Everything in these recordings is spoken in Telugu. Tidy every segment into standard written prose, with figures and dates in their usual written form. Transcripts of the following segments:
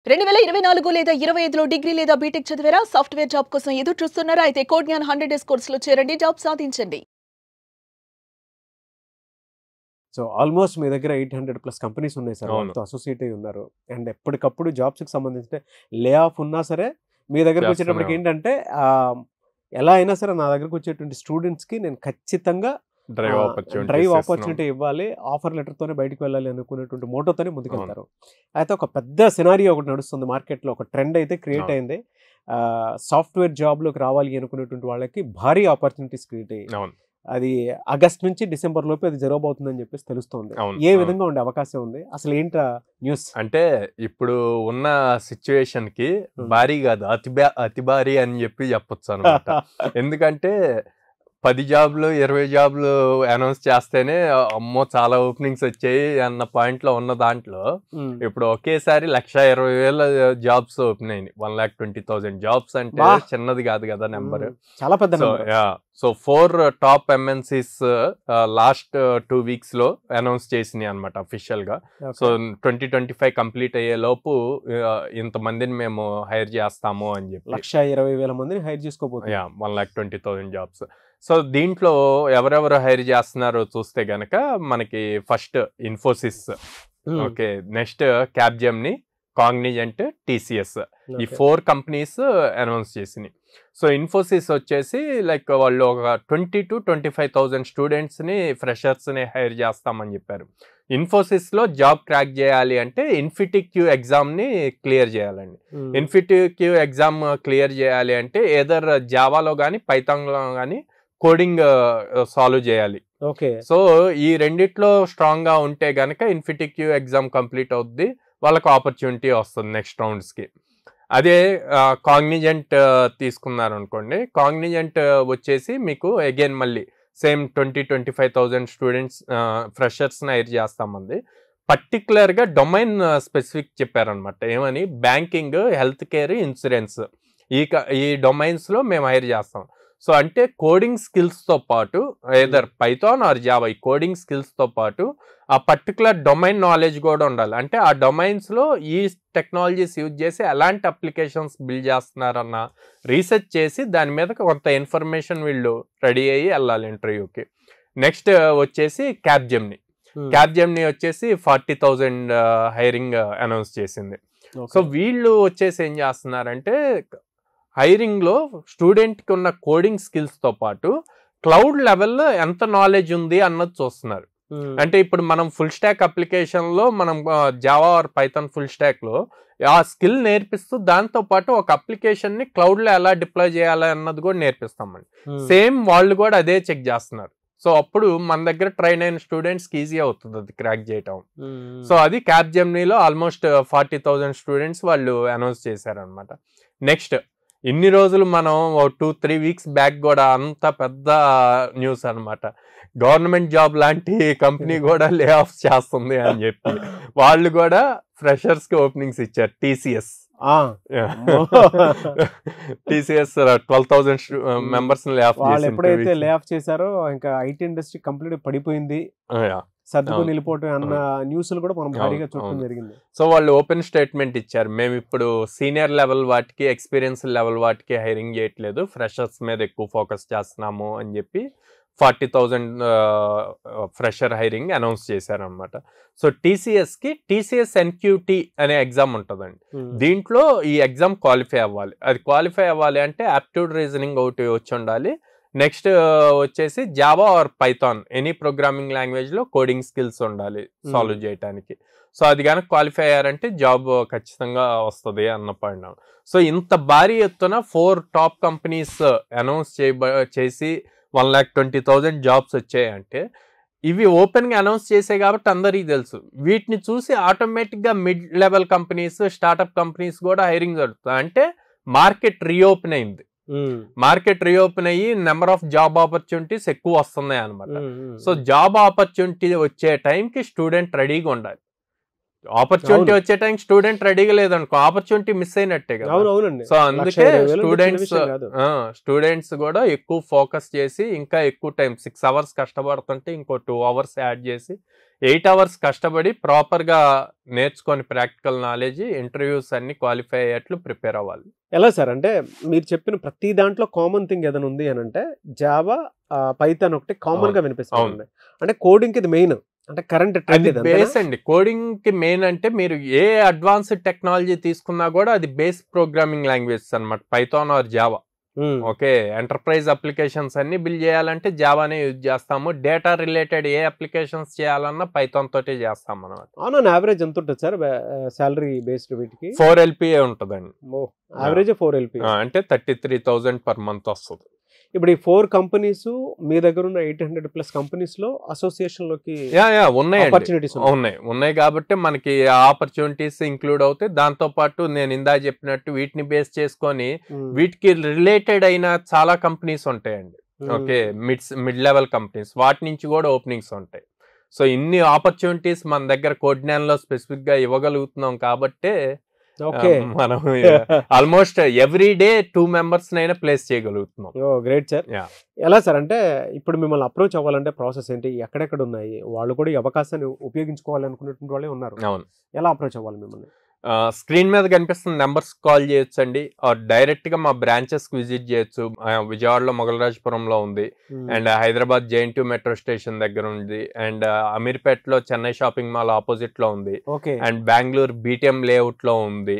2024 లేదా 25లో డిగ్రీ లేదా బీటెక్ చదివారా? సాఫ్ట్‌వేర్ జాబ్ కోసం ఎదురు చూస్తున్నారా? అయితే కోడ్ జ్ఞాన్ 100 డేస్ కోర్సులో చేరండి, జాబ్ సాధించండి. సో ఆల్మోస్ట్ మీ దగ్గర 800+ కంపెనీస్ ఉన్నాయి సార్, అవును. వాళ్ళతో అసోసియేట్ అయి ఉన్నారు. అండ్ ఎప్పటికప్పుడు జాబ్స్కి సంబంధించిన లే ఆఫ్ ఉన్నా సరే మీ దగ్గరకు వచ్చేటప్పటికి ఏంటంటే ఎలా అయినా సరే నా దగ్గరకు వచ్చేటువంటి స్టూడెంట్స్కి నేను ఖచ్చితంగా డ్రైవ్ ఆపర్చునిటీ ఇవ్వాలి, ఆఫర్ లెటర్తోనే బయటకు వెళ్ళాలి అనుకునేటువంటి మోటోతోనే ముందుకెళ్తారు. అయితే ఒక పెద్ద సినారియో ఒకటి నడుస్తుంది మార్కెట్లో, ఒక ట్రెండ్ అయితే క్రియేట్ అయింది. సాఫ్ట్వేర్ జాబ్లోకి రావాలి అనుకునేటువంటి వాళ్ళకి భారీ ఆపర్చునిటీస్ క్రియేట్ అయ్యాయి. అది ఆగస్ట్ నుంచి డిసెంబర్ లోపు అది జరగబోతుందని చెప్పేసి తెలుస్తుంది. ఏ విధంగా ఉండే అవకాశం ఉంది, అసలు ఏంటా న్యూస్? అంటే ఇప్పుడు ఉన్న సిచ్యువేషన్ కి భారీ కాదు, అతి భారీ అని చెప్పొచ్చు అనమాట. ఎందుకంటే 10 జాబ్లు 20 జాబ్లు అనౌన్స్ చేస్తేనే అమ్మో చాలా ఓపెనింగ్స్ వచ్చాయి అన్న పాయింట్ లో ఉన్న దాంట్లో ఇప్పుడు ఒకేసారి 1,20,000 జాబ్స్ ఓపెన్ అయినాయి. 1,20,000 జాబ్స్ అంటే చిన్నది కాదు కదా నెంబర్, చాలా పెద్ద. So 4 top MNCs last 2 weeks లో అనౌన్స్ చేసినాయి అనమాట అఫీషియల్ గా. సో 2025 కంప్లీట్ అయ్యే లోపు ఇంతమందిని మేము హైర్ చేస్తాము అని చెప్పి 1,20,000 మందిని హైర్ చేసుకోబోతున్నాం. 1,20,000 జాబ్స్. సో దీంట్లో ఎవరెవరు హైర్ చేస్తున్నారో చూస్తే గనక మనకి first Infosys, okay, next Capgemini, Cognizant, TCS, ఈ 4 కంపెనీస్ అనౌన్స్ చేసినాయి. సో ఇన్ఫోసిస్ వచ్చేసి లైక్ వాళ్ళు ఒక 20,000 to 25,000 స్టూడెంట్స్ని ఫ్రెషర్స్ని హైర్ చేస్తామని చెప్పారు. ఇన్ఫోసిస్లో జాబ్ క్రాక్ చేయాలి అంటే ఇన్ఫిటిక్యూ ఎగ్జామ్ని క్లియర్ చేయాలండి. ఇన్ఫిటిక్యూ ఎగ్జామ్ క్లియర్ చేయాలి అంటే ఏదర్ జావాలో కానీ పైథాన్లో కానీ కోడింగ్ సాల్వ్ చేయాలి. ఓకే, సో ఈ రెండిట్లో స్ట్రాంగ్ గా ఉంటే గనక ఇన్ఫిటిక్యూ ఎగ్జామ్ కంప్లీట్ అవుద్ది, వాళ్ళకు ఆపర్చునిటీ వస్తుంది నెక్స్ట్ రౌండ్స్ కి. అదే కాగ్నిజెంట్ తీసుకున్నారు అనుకోండి, కాగ్నిజెంట్ వచ్చేసి మీకు అగైన్ మళ్ళీ సేమ్ 20,000-25,000 స్టూడెంట్స్ ఫ్రెషర్స్ని హైర్ చేస్తామంది. పర్టికులర్గా డొమైన్ స్పెసిఫిక్ చెప్పారనమాట. ఏమని, బ్యాంకింగ్, హెల్త్ కేర్, ఇన్సూరెన్స్, ఈ డొమైన్స్లో మేము హైర్ చేస్తాం. సో అంటే కోడింగ్ స్కిల్స్తో పాటు ఏదర్ పైథాన్ ఆర్ జావా, ఈ కోడింగ్ స్కిల్స్తో పాటు ఆ పర్టికులర్ డొమైన్ నాలెడ్జ్ కూడా ఉండాలి. అంటే ఆ డొమైన్స్లో ఈ టెక్నాలజీస్ యూజ్ చేసి ఎలాంటి అప్లికేషన్స్ బిల్డ్ చేస్తున్నారన్న రీసెర్చ్ చేసి దాని మీద కొంత ఇన్ఫర్మేషన్ వీళ్ళు రెడీ అయ్యి వెళ్ళాలి ఇంటర్వ్యూకి. నెక్స్ట్ వచ్చేసి క్యాప్జెమిని వచ్చేసి 40,000 హైరింగ్ అనౌన్స్ చేసింది. సో వీళ్ళు వచ్చేసి ఏం చేస్తున్నారంటే హైరింగ్లో స్టూడెంట్కి ఉన్న కోడింగ్ స్కిల్స్తో పాటు క్లౌడ్ లెవెల్లో ఎంత నాలెడ్జ్ ఉంది అన్నది చూస్తున్నారు. అంటే ఇప్పుడు మనం ఫుల్ స్టాక్ అప్లికేషన్లో మనం జావా ఆర్ పైథాన్ ఫుల్ స్టాక్లో ఆ స్కిల్ నేర్పిస్తూ దాంతో పాటు ఒక అప్లికేషన్ని క్లౌడ్లో ఎలా డిప్లాయ్ చేయాలి అన్నది కూడా నేర్పిస్తామండి. సేమ్ వాళ్ళు కూడా అదే చెక్ చేస్తున్నారు. సో అప్పుడు మన దగ్గర ట్రైన్ అయిన స్టూడెంట్స్కి ఈజీ అవుతుంది అది క్రాక్ చేయటం. సో అది క్యాప్జెమినిలో ఆల్మోస్ట్ 40,000 స్టూడెంట్స్ వాళ్ళు అనౌన్స్ చేశారనమాట. నెక్స్ట్ ఇన్ని రోజులు మనం 2-3 weeks బ్యాక్ కూడా అంత పెద్ద న్యూస్ అనమాట, గవర్నమెంట్ జాబ్ లాంటి కంపెనీ కూడా లే ఆఫ్ చేస్తుంది అని చెప్పి వాళ్ళు కూడా ఫ్రెషర్స్ కి ఓపెనింగ్స్ ఇచ్చారు. టీసీఎస్ 12,000 మెంబర్స్ లే ఆఫ్ వాళ్ళు ఎప్పుడైతే లే ఆఫ్ చేశారో ఇంకా ఐటీ ఇండస్ట్రీ కంప్లీట్ పడిపోయింది, సర్దుకొని వెళ్ళిపోవటం అన్న న్యూస్లు కూడా మనం భారీగా చూడటం జరిగింది. సో వాళ్ళు ఓపెన్ స్టేట్మెంట్ ఇచ్చారు, మేము ఇప్పుడు సీనియర్ లెవెల్ వాటికి, ఎక్స్పీరియన్స్ లెవెల్ వాటికి హైరింగ్ చేయట్లేదు, ఫ్రెషర్స్ మీద ఎక్కువ ఫోకస్ చేస్తున్నాము అని చెప్పి 40,000 ఫ్రెషర్ హైరింగ్ అనౌన్స్ చేశారనమాట. సో టీసీఎస్ ఎన్క్యూటీ అనే ఎగ్జామ్ ఉంటుందండి. దీంట్లో ఈ ఎగ్జామ్ క్వాలిఫై అవ్వాలి. అది క్వాలిఫై అవ్వాలి అంటే యాప్టిట్యూడ్ రీజనింగ్ ఒకటి వచ్చి ఉండాలి. నెక్స్ట్ వచ్చేసి Java or Python any programming లాంగ్వేజ్లో కోడింగ్ స్కిల్స్ ఉండాలి సాల్వ్ చేయడానికి. సో అది కనుక క్వాలిఫై అయ్యారంటే జాబ్ ఖచ్చితంగా వస్తుంది అన్న పాయింట్. సో ఇంత భారీ ఎత్తున 4 టాప్ కంపెనీస్ అనౌన్స్ చేసి 1,20,000 జాబ్స్ వచ్చాయంటే ఇవి ఓపెన్గా అనౌన్స్ చేసాయి కాబట్టి అందరికీ తెలుసు. వీటిని చూసి ఆటోమేటిక్గా mid level companies, startup companies కూడా హైరింగ్ జరుగుతుంది. అంటే మార్కెట్ రీఓపెన్ అయింది. మార్కెట్ రీఓపెన్ అయ్యి నెంబర్ ఆఫ్ జాబ్ ఆపర్చునిటీస్ ఎక్కువ వస్తున్నాయి అనమాట. సో జాబ్ ఆపర్చునిటీ వచ్చే టైంకి స్టూడెంట్ రెడీగా ఉండాలి. ఆపర్చునిటీ వచ్చే టైం స్టూడెంట్ రెడీగా లేదనుకో ఆపర్చునిటీ మిస్ అయినట్టే కదా. సో అందుకే స్టూడెంట్స్ కూడా ఎక్కువ ఫోకస్ చేసి ఇంకా ఎక్కువ టైం 6 hours కష్టపడుతుంటే ఇంకో 2 hours యాడ్ చేసి 8 hours కష్టపడి ప్రాపర్గా నేర్చుకొని ప్రాక్టికల్ నాలెడ్జ్ ఇంటర్వ్యూస్ అన్ని క్వాలిఫై అయ్యేట్లు ప్రిపేర్ అవ్వాలి. ఎలా సార్ అంటే మీరు చెప్పిన ప్రతి దాంట్లో కామన్ థింగ్ ఏదైనా ఉంది అని అంటే జావా, పైథాన్ ఒకటి కామన్ గా వినిపిస్తుంది. అంటే కోడింగ్ కి ఇది మెయిన్, అంటే కరెంట్ ట్రెండ్ బేస్ అండి. కోడింగ్ కి మెయిన్ అంటే మీరు ఏ అడ్వాన్స్డ్ టెక్నాలజీ తీసుకున్నా కూడా అది బేస్ ప్రోగ్రామింగ్ లాంగ్వేజ్ అన్నమాట, Python or Java. Okay, enterprise applications అన్ని బిల్డ్ చేయాలంటే జావానే యూజ్ చేస్తాము. డేటా రిలేటెడ్ ఏ అప్లికేషన్స్ చేయాలన్నా పైథాన్ తోటే చేస్తాం అనమాట. అవును, యావరేజ్ ఎంత ఉంటుంది సార్ సాలరీ బేస్డ్ వీటికి? 4 LPA ఉంటుందండి. యావరేజ్ 4 LPA అంటే 33,000 per month వస్తుంది. ఇప్పుడు ఈ 4 కంపెనీస్ మీ దగ్గర ఉన్న 800+ కంపెనీస్ లో అసోసియేషన్ లోకి ఉన్నాయి కాబట్టి మనకి ఆపర్చునిటీస్ ఇంక్లూడ్ అవుతాయి. దాంతో పాటు నేను ఇందా చెప్పినట్టు వీటిని బేస్ చేసుకొని వీటికి రిలేటెడ్ అయిన చాలా కంపెనీస్ ఉంటాయండి. ఓకే, మిడ్ లెవెల్ కంపెనీస్, వాటి నుంచి కూడా ఓపెనింగ్స్ ఉంటాయి. సో ఇన్ని ఆపర్చునిటీస్ మన దగ్గర కోడ్న్యాన్లో స్పెసిఫిక్ గా ఇవ్వగలుగుతున్నాం కాబట్టి మనం ఆల్మోస్ట్ ఎవ్రీ డే 2 members నైనా ప్లేస్ చేయగలుగుతున్నాం. Great sir. ఎలా సార్ అంటే ఇప్పుడు మిమ్మల్ని అప్రోచ్ అవ్వాలంటే ప్రాసెస్ ఏంటి, ఎక్కడెక్కడ ఉన్నాయి, వాళ్ళు కూడా ఈ అవకాశాన్ని ఉపయోగించుకోవాలనుకున్నటువంటి వాళ్ళే ఉన్నారు. అవును, ఎలా అప్రోచ్ అవ్వాలి మిమ్మల్ని? స్క్రీన్ మీద కనిపిస్తున్న నెంబర్స్ కాల్ చేయొచ్చు అండి, డైరెక్ట్ గా మా బ్రాంచెస్ కి విజిట్ చేయొచ్చు. విజయవాడలో మొగలరాజపురంలో ఉంది, and Hyderabad JNTU metro station దగ్గర ఉంది, అండ్ అమీర్పేటలో చెన్నై షాపింగ్ మాల్ ఆపోజిట్ లో ఉంది, అండ్ బెంగళూరు BTM లేఅవుట్ లో ఉంది.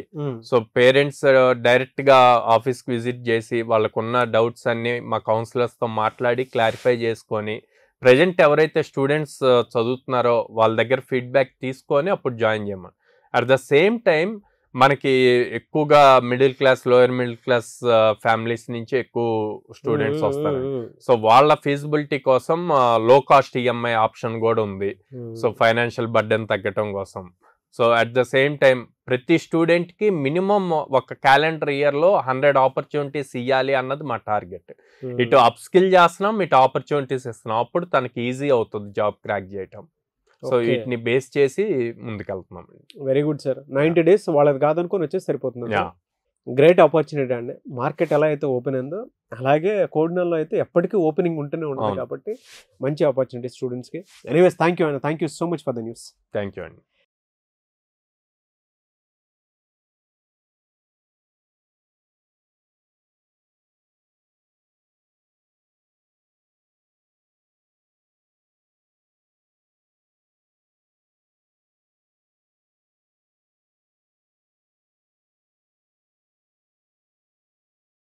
సో పేరెంట్స్ డైరెక్ట్ గా ఆఫీస్ కి విజిట్ చేసి వాళ్ళకున్న డౌట్స్ అన్ని మా కౌన్సిలర్స్ తో మాట్లాడి క్లారిఫై చేసుకొని, ప్రజెంట్ ఎవరైతే స్టూడెంట్స్ చదువుతున్నారో వాళ్ళ దగ్గర ఫీడ్బ్యాక్ తీసుకొని అప్పుడు జాయిన్ చేయమని. అట్ ద సేమ్ టైం మనకి ఎక్కువగా middle class, lower middle class families నుంచి ఎక్కువ స్టూడెంట్స్ వస్తారు. సో వాళ్ళ ఫీజిబిలిటీ కోసం లో కాస్ట్ EMI ఆప్షన్ కూడా ఉంది. సో ఫైనాన్షియల్ బర్డెన్ తగ్గటం కోసం. So at the same time ప్రతి స్టూడెంట్ కి మినిమం ఒక క్యాలెండర్ ఇయర్ లో 100 ఆపర్చునిటీస్ ఇవ్వాలి అన్నది మా టార్గెట్. ఇటు అప్ స్కిల్ చేస్తున్నాం, ఇటు ఆపర్చునిటీస్ ఇస్తున్నాం. అప్పుడు తనకి ఈజీ అవుతుంది జాబ్ క్రాక్ చేయటం. సో వీటిని బేస్ చేసి ముందుకెళ్తున్నాం. Very good sir. 90 days వాళ్ళది కాదనుకొని వచ్చేసి సరిపోతుంది. గ్రేట్ ఆపర్చునిటీ అండి. మార్కెట్ ఎలా అయితే ఓపెన్ అయిందో అలాగే కోడ్న్యాన్లో అయితే ఎప్పటికీ ఓపెనింగ్ ఉంటూనే ఉంటుంది కాబట్టి మంచి ఆపర్చునిటీ స్టూడెంట్స్కి. Anyways thank you so much for the news. Thank you అండి.